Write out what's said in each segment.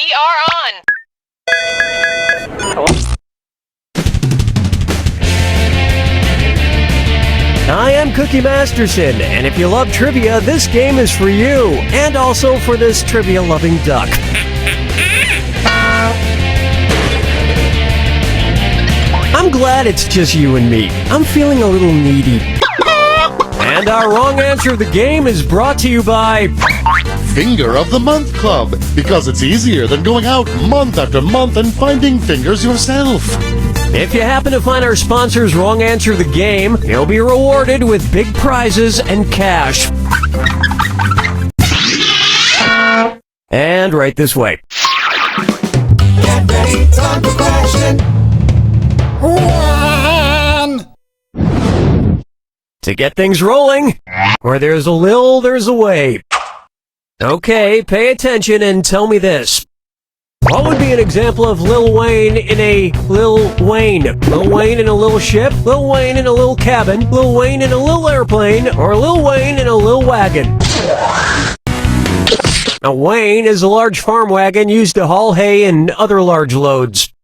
We are on. I am Cookie Masterson, and if you love trivia, this game is for you, and also for this trivia-loving duck. I'm glad it's just you and me. I'm feeling a little needy. And our wrong answer of the game is brought to you by Finger of the Month Club, because it's easier than going out month after month and finding fingers yourself. If you happen to find our sponsor's wrong answer of the game, you'll be rewarded with big prizes and cash. And right this way. Get ready, time for question 1. To get things rolling, where there's a Lil, there's a way. Okay, pay attention and tell me this. What would be an example of Lil Wayne in a Lil Wayne? Lil Wayne in a little ship? Lil Wayne in a little cabin? Lil Wayne in a little airplane? Or Lil Wayne in a little wagon? A wain is a large farm wagon used to haul hay and other large loads.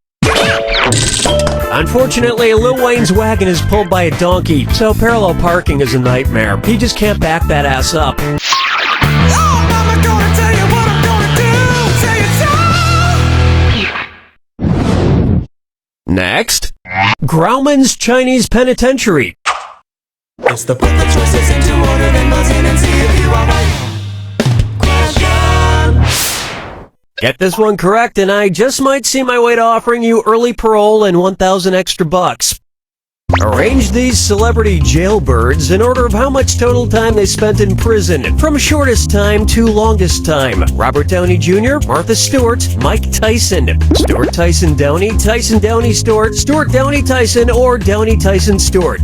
Unfortunately, Lil Wayne's wagon is pulled by a donkey, so parallel parking is a nightmare. He just can't back that ass up. Next, Grauman's Chinese Penitentiary. It's the put the choices into order, then buzz in and see if you are right. Question. Get this one correct, and I just might see my way to offering you early parole and 1,000 extra bucks. Arrange these celebrity jailbirds in order of how much total time they spent in prison, from shortest time to longest time. Robert Downey Jr., Martha Stewart, Mike Tyson, Stewart Tyson Downey, Tyson Downey Stewart, Stewart Downey Tyson, or Downey Tyson Stewart.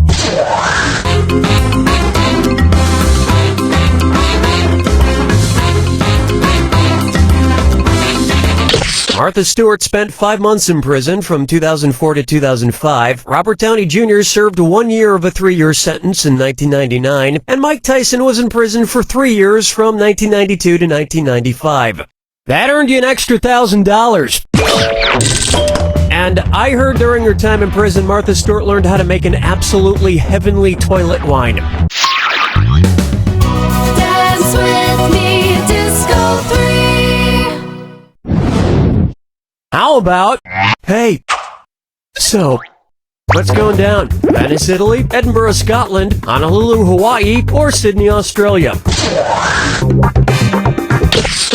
Martha Stewart spent 5 months in prison from 2004 to 2005. Robert Downey Jr. served 1 year of a 3-year sentence in 1999. And Mike Tyson was in prison for 3 years from 1992 to 1995. That earned you an extra $1,000. And I heard during her time in prison, Martha Stewart learned how to make an absolutely heavenly toilet wine. Dance with me, Disco 3. How about, hey, so, what's going down? Venice, Italy, Edinburgh, Scotland, Honolulu, Hawaii, or Sydney, Australia?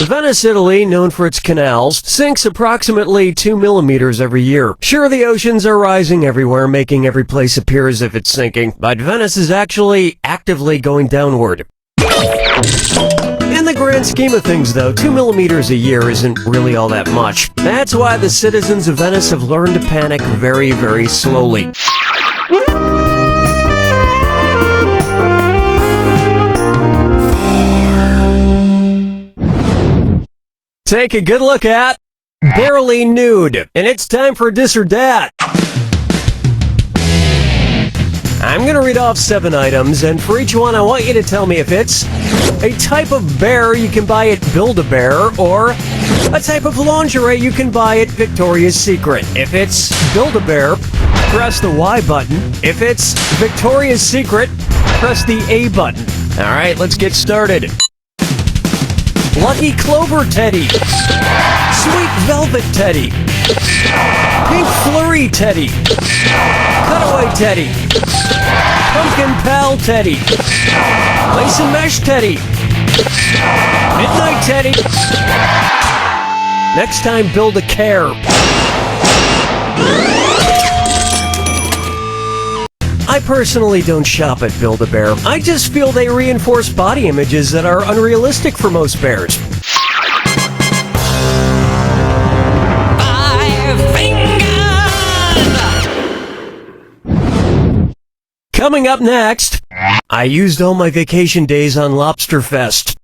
Venice, Italy, known for its canals, sinks approximately 2 millimeters every year. Sure, the oceans are rising everywhere, making every place appear as if it's sinking, but Venice is actually actively going downward. In the grand scheme of things, though, 2 millimeters a year isn't really all that much. That's why the citizens of Venice have learned to panic very, very slowly. Take a good look at Barely Nude, and it's time for Dis or Dat. I'm going to read off 7 items, and for each one I want you to tell me if it's a type of bear you can buy at Build-A-Bear, or a type of lingerie you can buy at Victoria's Secret. If it's Build-A-Bear, press the Y button. If it's Victoria's Secret, press the A button. Alright, let's get started. Lucky Clover Teddy, Sweet Velvet Teddy, Pink Flurry Teddy, Cutaway Teddy, Pumpkin Pal Teddy, Lace and Mesh Teddy, Midnight Teddy. Next time, build a care. I personally don't shop at Build-A-Bear. I just feel they reinforce body images that are unrealistic for most bears. 5 fingers. Coming up next, I used all my vacation days on Lobster Fest.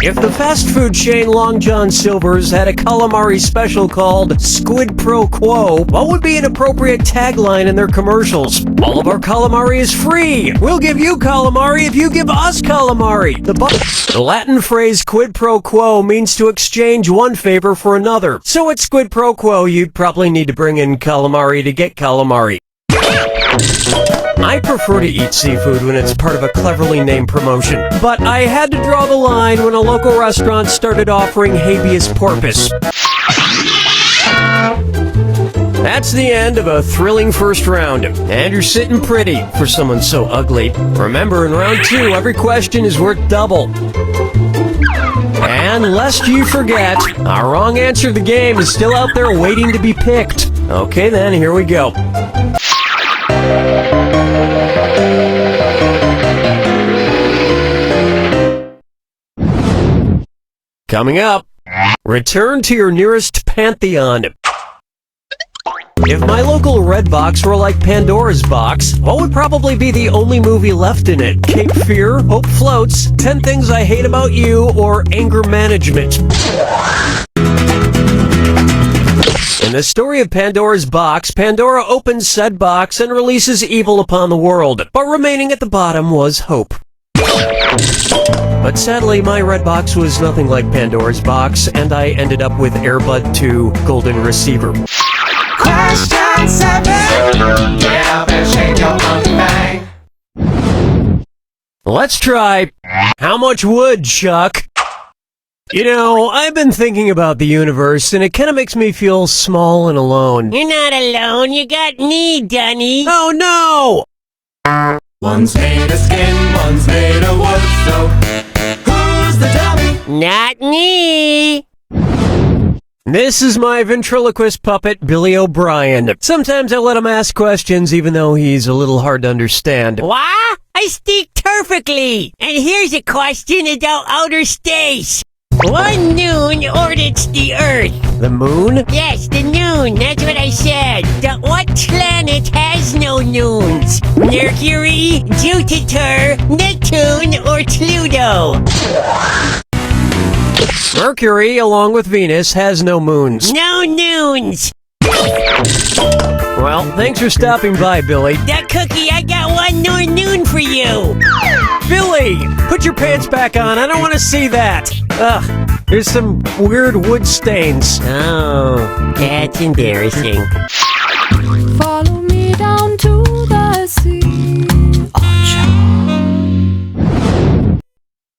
If the fast food chain Long John Silver's had a calamari special called Squid Pro Quo, what would be an appropriate tagline in their commercials? All of our calamari is free. We'll give you calamari if you give us calamari. The Latin phrase quid pro quo means to exchange one favor for another. So at Squid Pro Quo, you'd probably need to bring in calamari to get calamari. I prefer to eat seafood when it's part of a cleverly named promotion, but I had to draw the line when a local restaurant started offering habeas corpus. That's the end of a thrilling first round, and you're sitting pretty for someone so ugly. Remember, in round 2, every question is worth double. And lest you forget, our wrong answer to the game is still out there waiting to be picked. Okay then, here we go. Coming up, return to your nearest pantheon. If my local Redbox were like Pandora's box, what would probably be the only movie left in it? Cape Fear, Hope Floats, 10 Things I Hate About You, or Anger Management? In the story of Pandora's box, Pandora opens said box and releases evil upon the world, but remaining at the bottom was hope. But sadly, my Redbox was nothing like Pandora's box, and I ended up with Airbud 2 Golden Receiver. Question 7. Yeah, better shake your monkey bang. Let's try, how much wood, Chuck? You know, I've been thinking about the universe, and it kind of makes me feel small and alone. You're not alone, you got me, Dunny. Oh no! One's made of skin, one's made of wood, so who's the dummy? Not me. This is my ventriloquist puppet, Billy O'Brien. Sometimes I let him ask questions, even though he's a little hard to understand. What? I speak perfectly. And here's a question about outer space. One noon orbits the Earth. The moon? Yes, the noon. That's what I said. What planet has no noons? Mercury, Jupiter, Neptune, or Pluto? Mercury, along with Venus, has no moons. No noons. Well, thanks for stopping by, Billy. That cookie, I got one more noon for you. Billy, put your pants back on. I don't want to see that. Ugh, there's some weird wood stains. Oh, that's embarrassing. Follow me down to the sea.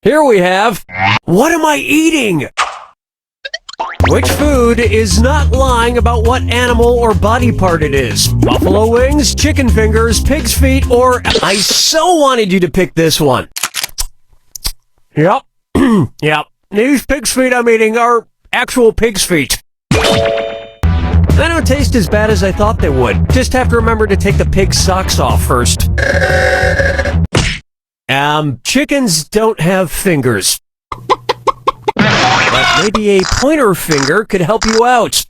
Here we have, what am I eating? Which food is not lying about what animal or body part it is? Buffalo wings, chicken fingers, pig's feet, or... I so wanted you to pick this one. Yep. Yep. These pig's feet I'm eating are actual pig's feet. They don't taste as bad as I thought they would. Just have to remember to take the pig's socks off first. Chickens don't have fingers. But maybe a pointer finger could help you out.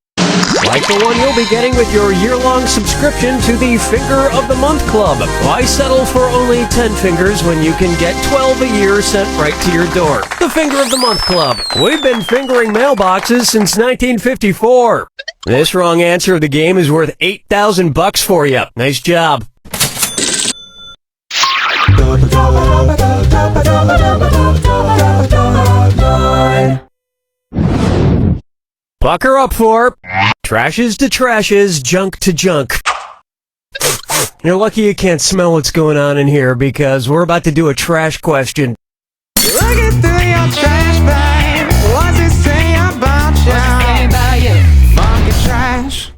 Like the one you'll be getting with your year-long subscription to the Finger of the Month Club. Why settle for only 10 fingers when you can get 12 a year sent right to your door? The Finger of the Month Club. We've been fingering mailboxes since 1954. This wrong answer of the game is worth $8,000 for you. Nice job. Bucker up for trashes to trashes, junk to junk. You're lucky you can't smell what's going on in here because we're about to do a trash question. Looking through your trash bag, what's it say about you? Funky trash.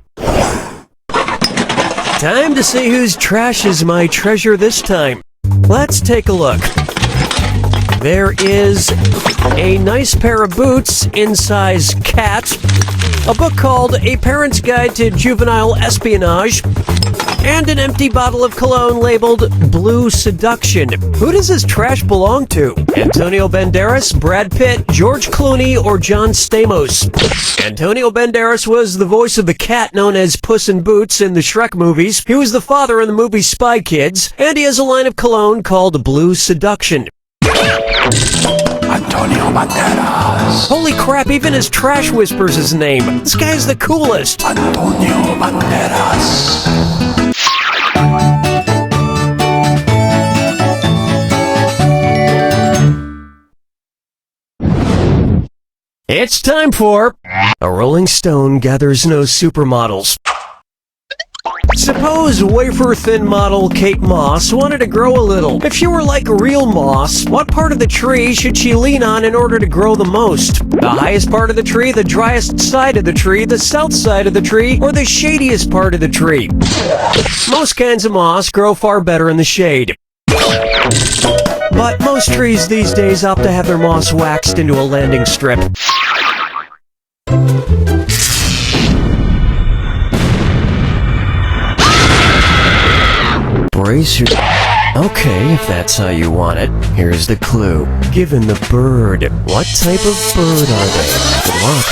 Time to see whose trash is my treasure this time. Let's take a look. There is a nice pair of boots in size cat, a book called A Parent's Guide to Juvenile Espionage, and an empty bottle of cologne labeled Blue Seduction. Who does this trash belong to? Antonio Banderas, Brad Pitt, George Clooney, or John Stamos? Antonio Banderas was the voice of the cat known as Puss in Boots in the Shrek movies. He was the father in the movie Spy Kids, and he has a line of cologne called Blue Seduction. Antonio Banderas. Holy crap, even his trash whispers his name. This guy's the coolest. Antonio Banderas. It's time for A Rolling Stone Gathers No Supermodels. Suppose wafer-thin model Kate Moss wanted to grow a little. If she were like a real moss, what part of the tree should she lean on in order to grow the most? The highest part of the tree, the driest side of the tree, the south side of the tree, or the shadiest part of the tree? Most kinds of moss grow far better in the shade. But most trees these days opt to have their moss waxed into a landing strip. Brace your... Okay, if that's how you want it. Here's the clue. Given the bird. What type of bird are they? Good luck.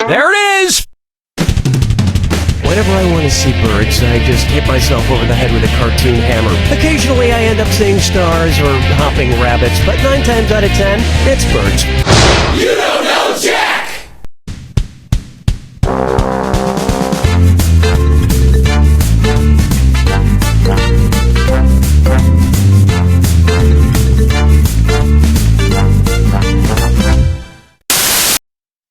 There it is! Whenever I want to see birds, I just hit myself over the head with a cartoon hammer. Occasionally I end up seeing stars or hopping rabbits, but 9 times out of 10, it's birds. You don't know Jack!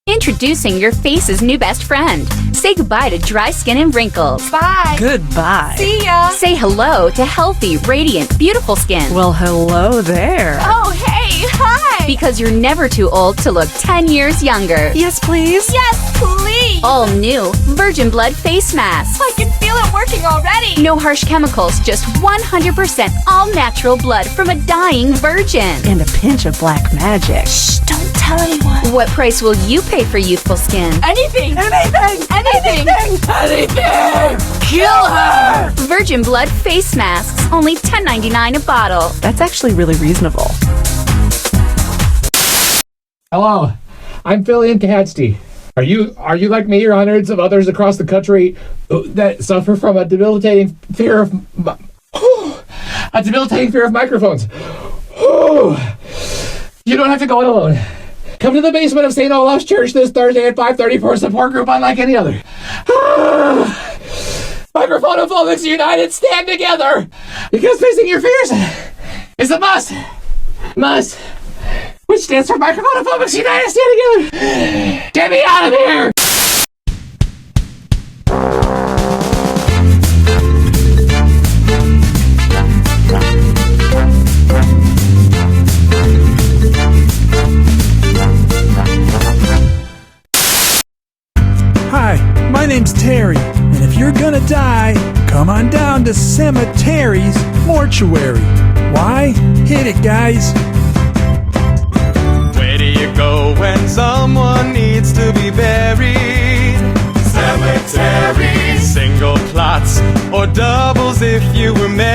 Introducing your face's new best friend. Say goodbye to dry skin and wrinkles. Bye. Goodbye. See ya. Say hello to healthy, radiant, beautiful skin. Well, hello there. Oh, hey, hi. Because you're never too old to look 10 years younger. Yes, please. Yes, please. All new Virgin Blood Face Mask. I can feel it working already. No harsh chemicals, just 100% all natural blood from a dying virgin. And a pinch of black magic. Shh, don't tell anyone. What price will you pay for youthful skin? Anything. Anything. Anything. Anything! Kill her! Virgin Blood Face Masks, only $10.99 a bottle. That's actually really reasonable. Hello, I'm Phil Incahadsty. Are you like me or hundreds of others across the country that suffer from a debilitating fear of microphones? You don't have to go it alone. Come to the basement of St. Olaf's Church this Thursday at 5:30 for a support group unlike any other. Microphone-ophobics United, stand together! Because facing your fears is a must. Must. Which stands for Microphone-ophobics United, stand together! Get me out of here! Terry, and if you're gonna die, come on down to Cemetery's Mortuary. Why? Hit it, guys. Where do you go when someone needs to be buried? Cemetery. Single plots or doubles if you were married.